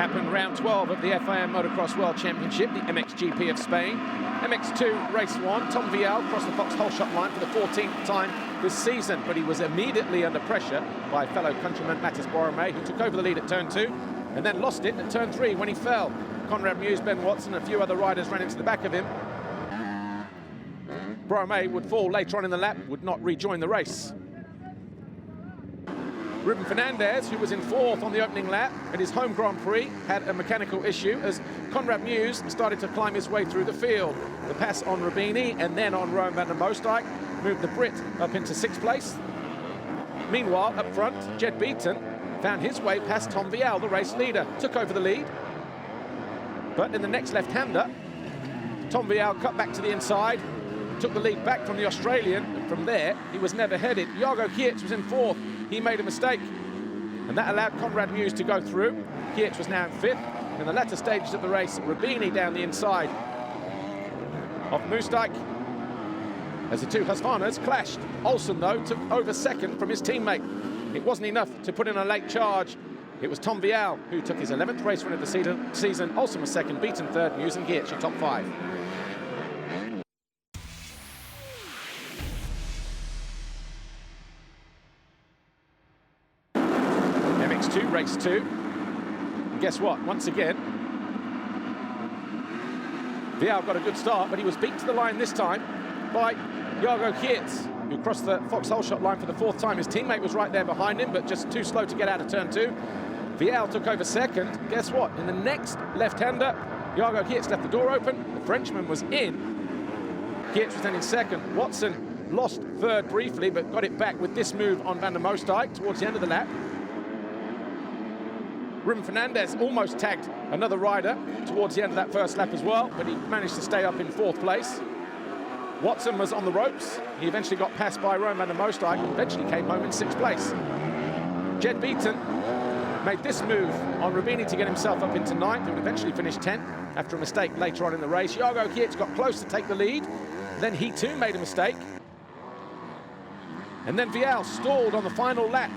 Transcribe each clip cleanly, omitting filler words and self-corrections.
happened round 12 of the FIM Motocross World Championship, the MXGP of Spain. MX2 race 1, Tom Vialle crossed the Fox Holeshot line for the 14th time this season, but he was immediately under pressure by fellow countryman Mattis Borromei, who took over the lead at turn 2 and then lost it at turn 3 when he fell. Conrad Muse, Ben Watson, and a few other riders ran into the back of him. Borromei would fall later on in the lap, would not rejoin the race. Ruben Fernandez, who was in 4th on the opening lap at his home Grand Prix, had a mechanical issue as Conrad Muse started to climb his way through the field. The pass on Rubini and then on Rowan van der Moosdijk moved the Brit up into 6th place. Meanwhile, up front, Jed Beaton found his way past Tom Vialle, the race leader, took over the lead. But in the next left-hander, Tom Vialle cut back to the inside, took the lead back from the Australian, and from there, he was never headed. Jorge Geerts was in 4th. He made a mistake, and that allowed Conrad Muse to go through. Geerts was now in 5th. In the latter stages of the race, Rubini down the inside of Moosdijk as the two Husqvarnas clashed. Olsen, though, took over 2nd from his teammate. It wasn't enough to put in a late charge. It was Tom Vialle who took his 11th race win of the season. Olsen was 2nd, Beaton 3rd, Muse and Geerts in top 5. MX2 race 2. And guess what? Once again, Vialle got a good start, but he was beat to the line this time by Jorge Geerts, who crossed the Fox Holeshot line for the 4th time. His teammate was right there behind him, but just too slow to get out of turn 2. Vialle took over 2nd. Guess what? In the next left-hander, Jorge Geerts left the door open. The Frenchman was in. Geerts was then in 2nd. Watson lost 3rd briefly, but got it back with this move on van der Moosdijk towards the end of the lap. Ruben Fernandez almost tagged another rider towards the end of that first lap as well, but he managed to stay up in 4th place. Watson was on the ropes. He eventually got passed by Rowan van der Moosdijk and eventually came home in 6th place. Jed Beaton made this move on Rubini to get himself up into 9th. He would eventually finish 10th after a mistake later on in the race. Jorge Geerts got close to take the lead. Then he too made a mistake. And then Vialle stalled on the final lap.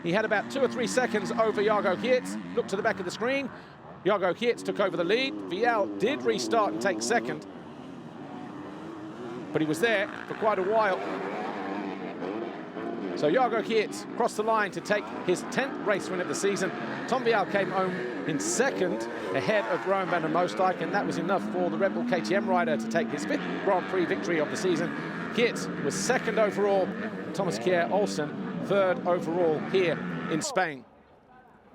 He had about 2 or 3 seconds over Jorge Geerts. Looked to the back of the screen. Jorge Geerts took over the lead. Vialle did restart and take 2nd. But he was there for quite a while. So Jorge Geerts crossed the line to take his 10th race win of the season. Tom Vialle came home in 2nd, ahead of Rowan van der Moosdijk, and that was enough for the Red Bull KTM rider to take his 5th Grand Prix victory of the season. Geerts was 2nd overall. Thomas Kjær Olsen 3rd overall here in Spain.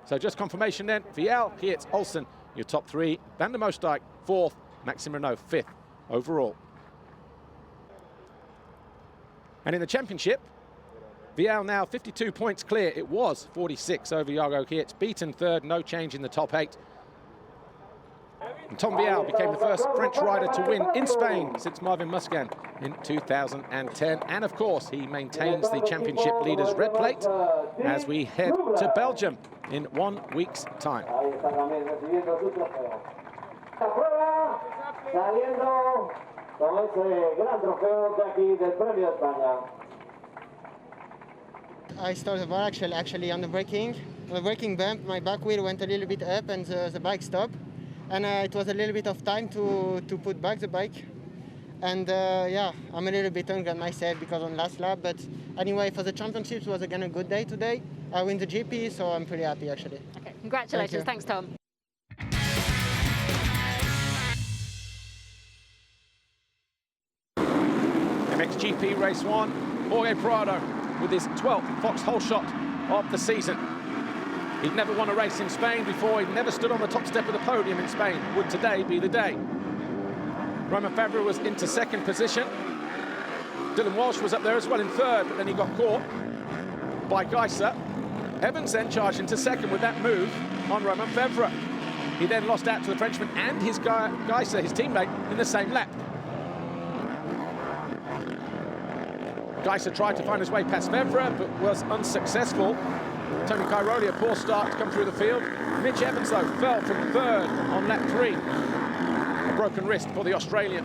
So just confirmation then, Vialle, Geerts, Olsen, your top 3. Van der Moosdijk 4th, Maxime Renaux 5th overall. And in the championship, Vialle now 52 points clear. It was 46 over Jorge Geerts. Beaton 3rd, no change in the top 8. And Tom Vialle became the first French rider to win in Spain since Marvin Musquin in 2010. And of course, he maintains the championship leader's red plate as we head to Belgium in 1 week's time. I started bar actually on the braking bump. My back wheel went a little bit up and the bike stopped. And it was a little bit of time to put back the bike. And yeah, I'm a little bit angry at myself because on last lap. But anyway, for the championships, it was again a good day today. I win the GP, so I'm pretty happy actually. Okay, congratulations. Thanks, Tom. MXGP race 1, Jorge Prado with his 12th Fox Holeshot of the season. He'd never won a race in Spain before. He'd never stood on the top step of the podium in Spain. Would today be the day? Romain Fabra was into 2nd position. Dylan Walsh was up there as well in 3rd, but then he got caught by Geiser. Evans then charged into 2nd with that move on Romain Fabra. He then lost out to the Frenchman and his Geiser, his teammate, in the same lap. Geiser tried to find his way past Febvre, but was unsuccessful. Tony Cairoli, a poor start to come through the field. Mitch Evans, though, fell from 3rd on lap 3. A broken wrist for the Australian.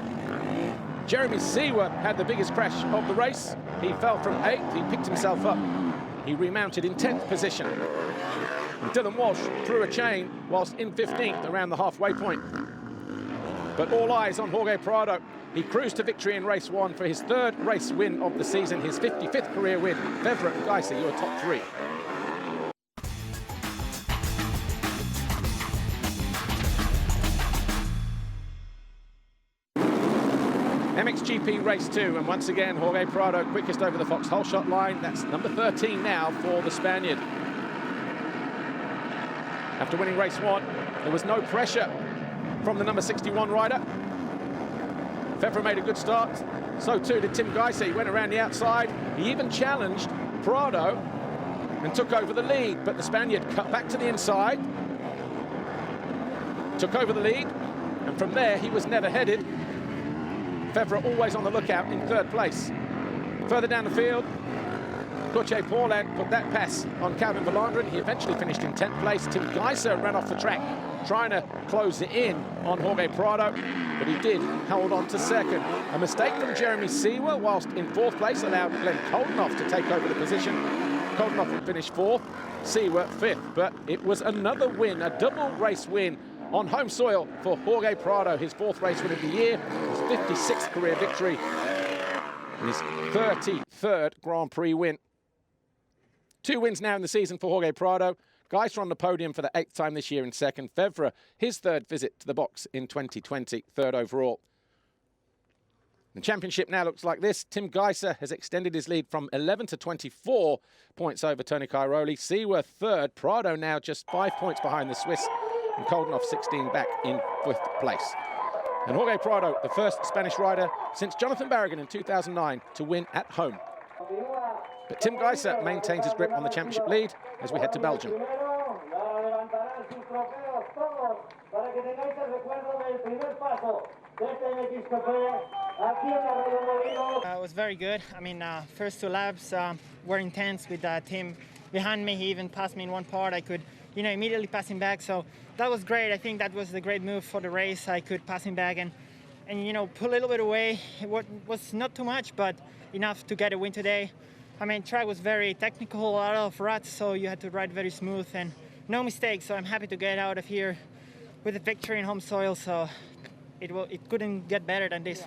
Jeremy Seewer had the biggest crash of the race. He fell from 8th, he picked himself up. He remounted in 10th position. Dylan Walsh threw a chain whilst in 15th around the halfway point. But all eyes on Jorge Prado. He cruised to victory in race 1 for his 3rd race win of the season, his 55th career win. Fevre and Geiser, your top 3. MXGP race 2, and once again Jorge Prado quickest over the Fox hole shot line. That's number 13 now for the Spaniard. After winning race 1, there was no pressure from the number 61 rider. Fevre made a good start, so too did Tim Geiser. He went around the outside. He even challenged Prado and took over the lead, but the Spaniard cut back to the inside, took over the lead, and from there he was never headed. Fevre always on the lookout in 3rd place. Further down the field, Jorge Paulin put that pass on Calvin Valandren. He eventually finished in 10th place. Tim Geiser ran off the track, trying to close it in on Jorge Prado, but he did hold on to 2nd. A mistake from Jeremy Seewer whilst in 4th place allowed Glenn Koldenoff to take over the position. Koldenoff would finish 4th, Seewer 5th, but it was another win, a double race win on home soil for Jorge Prado, his 4th race win of the year, his 56th career victory, and his 33rd Grand Prix win. 2 wins now in the season for Jorge Prado. Geiser on the podium for the 8th time this year in 2nd. Fevre, his 3rd visit to the box in 2020, 3rd overall. The championship now looks like this. Tim Geiser has extended his lead from 11 to 24 points over Tony Cairoli. Seewer 3rd. Prado now just 5 points behind the Swiss, and Koldenoff 16 back in 5th place. And Jorge Prado, the first Spanish rider since Jonathan Barragan in 2009 to win at home. But Tim Geiser maintains his grip on the championship lead as we head to Belgium. It was very good. I mean, first 2 laps were intense with the team behind me. He even passed me in one part. I could, immediately pass him back. So that was great. I think that was the great move for the race. I could pass him back and pull a little bit away. It was not too much, but enough to get a win today. I mean, track was very technical, a lot of ruts, so you had to ride very smooth and no mistakes. So I'm happy to get out of here with a victory in home soil. So it couldn't get better than this.